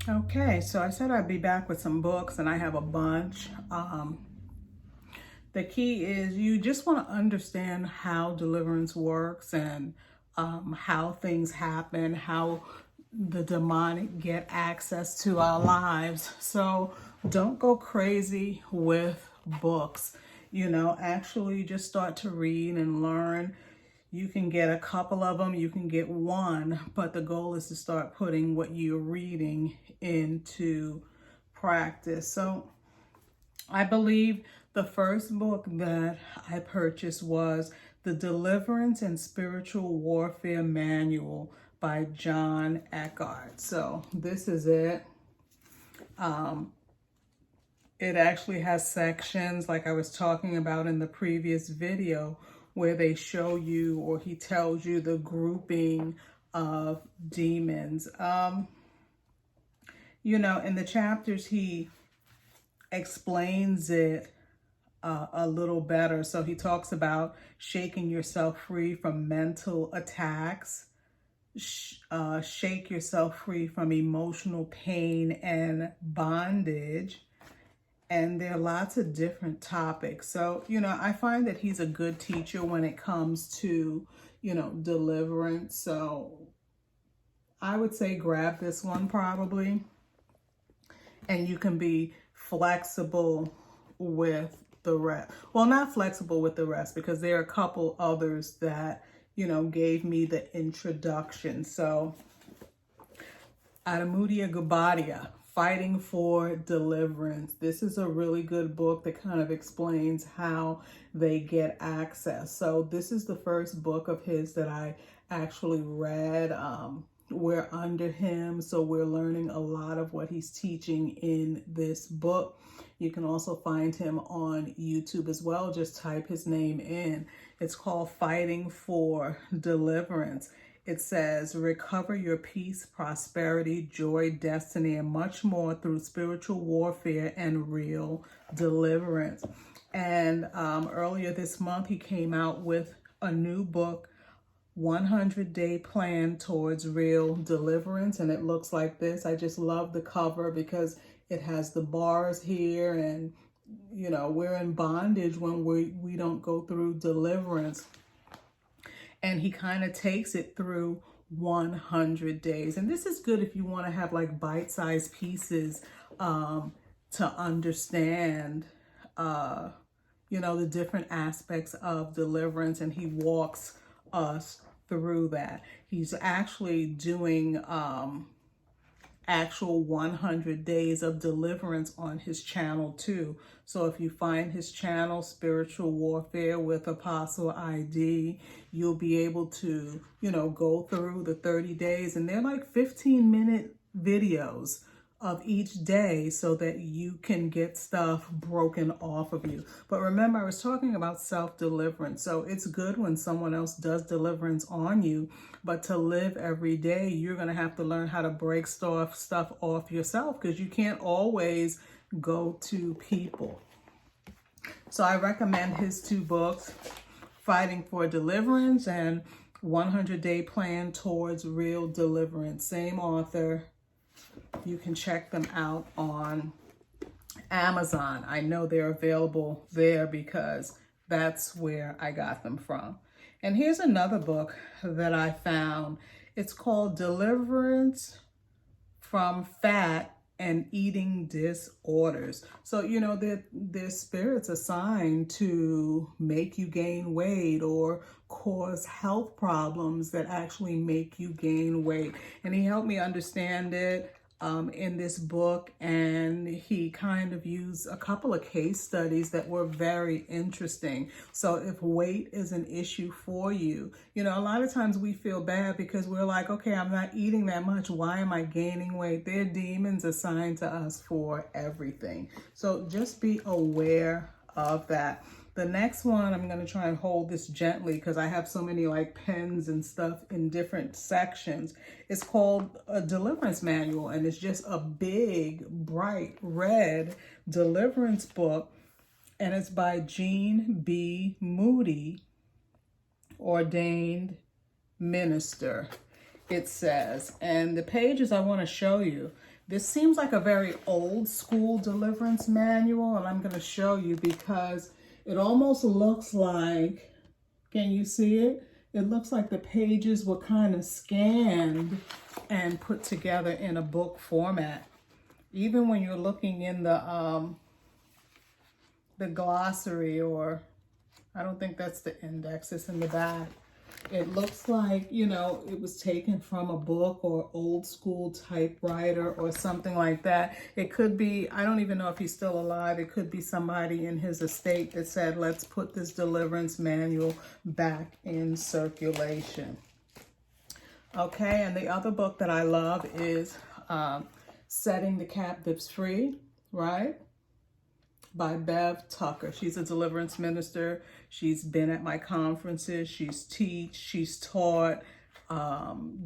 Okay, so I said I'd be back with some books, and I have a bunch. The key is you just want to understand how deliverance works and how things happen, how the demonic get access to our lives. So don't go crazy with books. Actually just start to read and learn. You can get a couple of them, you can get one, but the goal is to start putting what you're reading into practice. So I believe the first book that I purchased was The Deliverance and Spiritual Warfare Manual by John Eckhart. So this is it. It actually has sections like I was talking about in the previous video where they show you, or he tells you, the grouping of demons. In the chapters, he explains it a little better. So he talks about shaking yourself free from mental attacks, shake yourself free from emotional pain and bondage. And there are lots of different topics. So, I find that he's a good teacher when it comes to, deliverance. So I would say grab this one probably. And you can be flexible with the rest. Well, not flexible with the rest, because there are a couple others that, gave me the introduction. So Adamudia Gubadia, Fighting for Deliverance. This is a really good book that kind of explains how they get access. So this is the first book of his that I actually read. We're under him, so we're learning a lot of what he's teaching in this book. You can also find him on YouTube as well. Just type his name in. It's called Fighting for Deliverance. It says, recover your peace, prosperity, joy, destiny, and much more through spiritual warfare and real deliverance. And earlier this month, he came out with a new book, 100-Day Plan Towards Real Deliverance. And it looks like this. I just love the cover because it has the bars here, and we're in bondage when we don't go through deliverance. And he kind of takes it through 100 days. And this is good if you want to have like bite-sized pieces to understand, the different aspects of deliverance. And he walks us through that. He's actually doing actual 100 days of deliverance on his channel too. So if you find his channel, Spiritual Warfare with Apostle ID, you'll be able to, go through the 30 days, and they're like 15-minute videos of each day so that you can get stuff broken off of you. But remember, I was talking about self-deliverance. So it's good when someone else does deliverance on you, but to live every day, you're going to have to learn how to break stuff off yourself, because you can't always go to people. So I recommend his two books, Fighting for Deliverance and 100-Day Plan Towards Real Deliverance. Same author. You can check them out on Amazon. I know they're available there because that's where I got them from. And here's another book that I found. It's called Deliverance from Fat and Eating Disorders. So, there's spirits assigned to make you gain weight or cause health problems that actually make you gain weight. And he helped me understand it in this book, and he kind of used a couple of case studies that were very interesting. So if weight is an issue for you, a lot of times we feel bad because we're like, okay, I'm not eating that much. Why am I gaining weight? There are demons assigned to us for everything. So just be aware of that. The next one, I'm going to try and hold this gently because I have so many like pens and stuff in different sections. It's called a Deliverance Manual, and it's just a big, bright red deliverance book. And it's by Gene B. Moody, ordained minister. it says. And the pages I want to show you. This seems like a very old school deliverance manual, and I'm going to show you because it almost looks like, can you see it? It looks like the pages were kind of scanned and put together in a book format. Even when you're looking in the glossary, or I don't think that's the index, it's in the back. It looks like, you know, it was taken from a book or old school typewriter or something like that. It could be, I don't even know if he's still alive. It could be somebody in his estate that said, let's put this deliverance manual back in circulation. Okay, and the other book that I love is Setting the Captives Free, right? By Bev Tucker. She's a deliverance minister. She's been at my conferences. She's taught,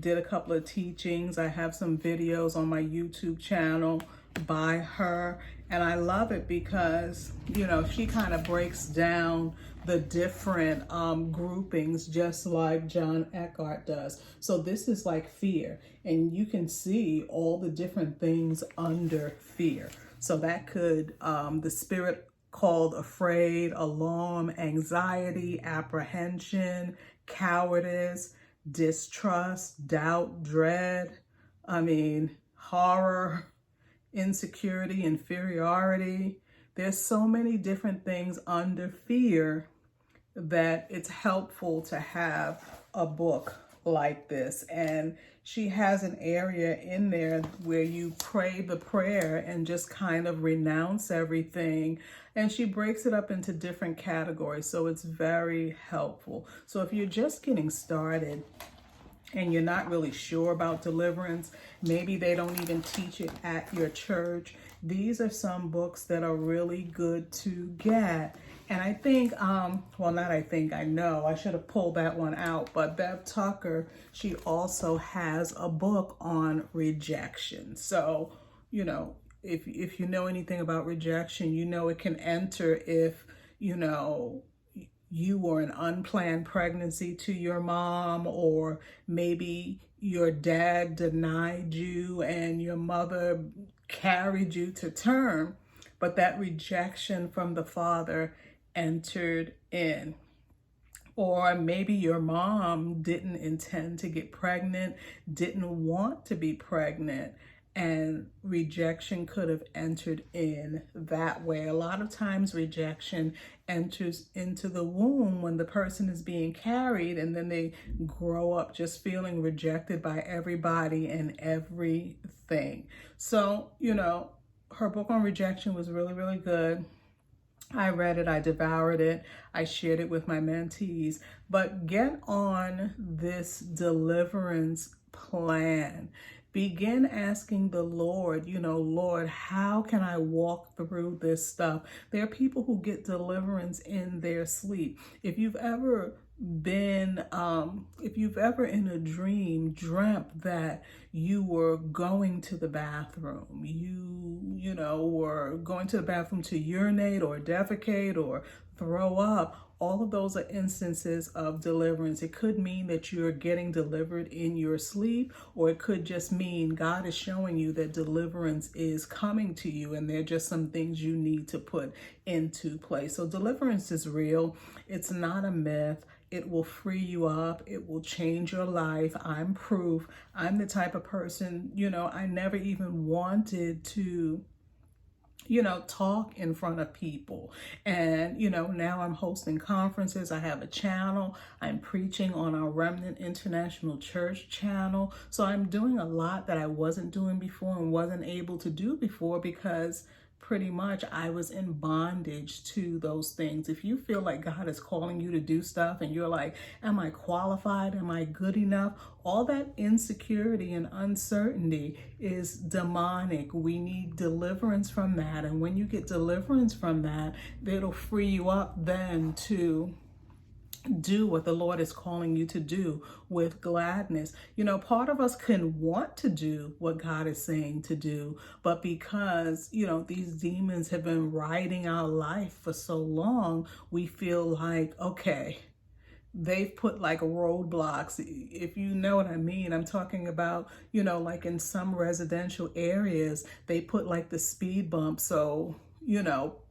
did a couple of teachings. I have some videos on my YouTube channel by her. And I love it because, you know, she kind of breaks down the different groupings just like John Eckhart does. So this is like fear. And you can see all the different things under fear. So that could, the spirit called afraid, alarm, anxiety, apprehension, cowardice, distrust, doubt, dread, horror, insecurity, inferiority. There's so many different things under fear that it's helpful to have a book like this. And she has an area in there where you pray the prayer and just kind of renounce everything. And she breaks it up into different categories. So it's very helpful. So if you're just getting started and you're not really sure about deliverance, maybe they don't even teach it at your church, these are some books that are really good to get. And I think, I know, I should have pulled that one out, but Bev Tucker, she also has a book on rejection. So, you know, if you know anything about rejection, you know it can enter if, you know, you were an unplanned pregnancy to your mom, or maybe your dad denied you and your mother carried you to term, but that rejection from the father entered in. Or maybe your mom didn't intend to get pregnant, didn't want to be pregnant, and rejection could have entered in that way. A lot of times rejection enters into the womb when the person is being carried, and then they grow up just feeling rejected by everybody and everything. So, you know, her book on rejection was really, really good. I read it, I devoured it, I shared it with my mentees. But get on this deliverance plan. Begin asking the Lord, you know, Lord, how can I walk through this stuff? There are people who get deliverance in their sleep. If you've ever been, if you've ever in a dream dreamt that you were going to the bathroom, you know, were going to the bathroom to urinate or defecate or throw up, all of those are instances of deliverance. It could mean that you're getting delivered in your sleep, or it could just mean God is showing you that deliverance is coming to you and there are just some things you need to put into place. So deliverance is real. It's not a myth. It will free you up. It will change your life. I'm proof. I'm the type of person, you know, I never even wanted to, you know, talk in front of people. And, you know, now I'm hosting conferences. I have a channel. I'm preaching on our Remnant International Church channel. So I'm doing a lot that I wasn't doing before and wasn't able to do before because pretty much I was in bondage to those things. If you feel like God is calling you to do stuff and you're like, am I qualified? Am I good enough? All that insecurity and uncertainty is demonic. We need deliverance from that. And when you get deliverance from that, it'll free you up then to do what the Lord is calling you to do with gladness. You know, part of us can want to do what God is saying to do, but because, you know, these demons have been riding our life for so long, we feel like, okay, they've put like roadblocks. If you know what I mean, I'm talking about, like in some residential areas, they put like the speed bump so,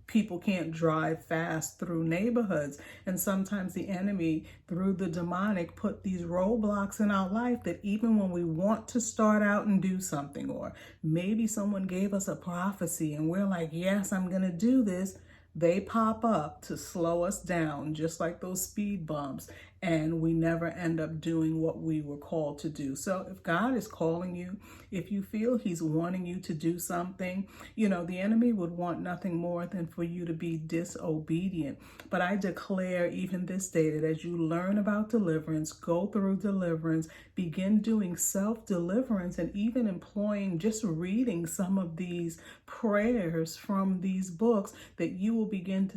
people can't drive fast through neighborhoods. And sometimes the enemy, through the demonic, put these roadblocks in our life that even when we want to start out and do something, or maybe someone gave us a prophecy and we're like, yes, I'm going to do this, they pop up to slow us down, just like those speed bumps, and we never end up doing what we were called to do. So if God is calling you, if you feel he's wanting you to do something, the enemy would want nothing more than for you to be disobedient. But I declare even this day that as you learn about deliverance, go through deliverance, begin doing self-deliverance, and even employing, just reading some of these prayers from these books, that you will begin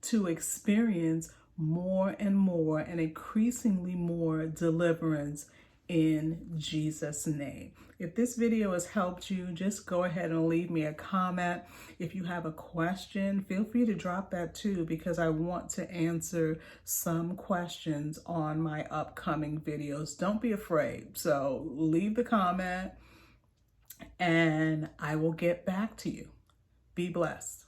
to experience more and more and increasingly more deliverance in Jesus' name. If this video has helped you, just go ahead and leave me a comment. If you have a question, feel free to drop that too, because I want to answer some questions on my upcoming videos. Don't be afraid. So leave the comment and I will get back to you. Be blessed.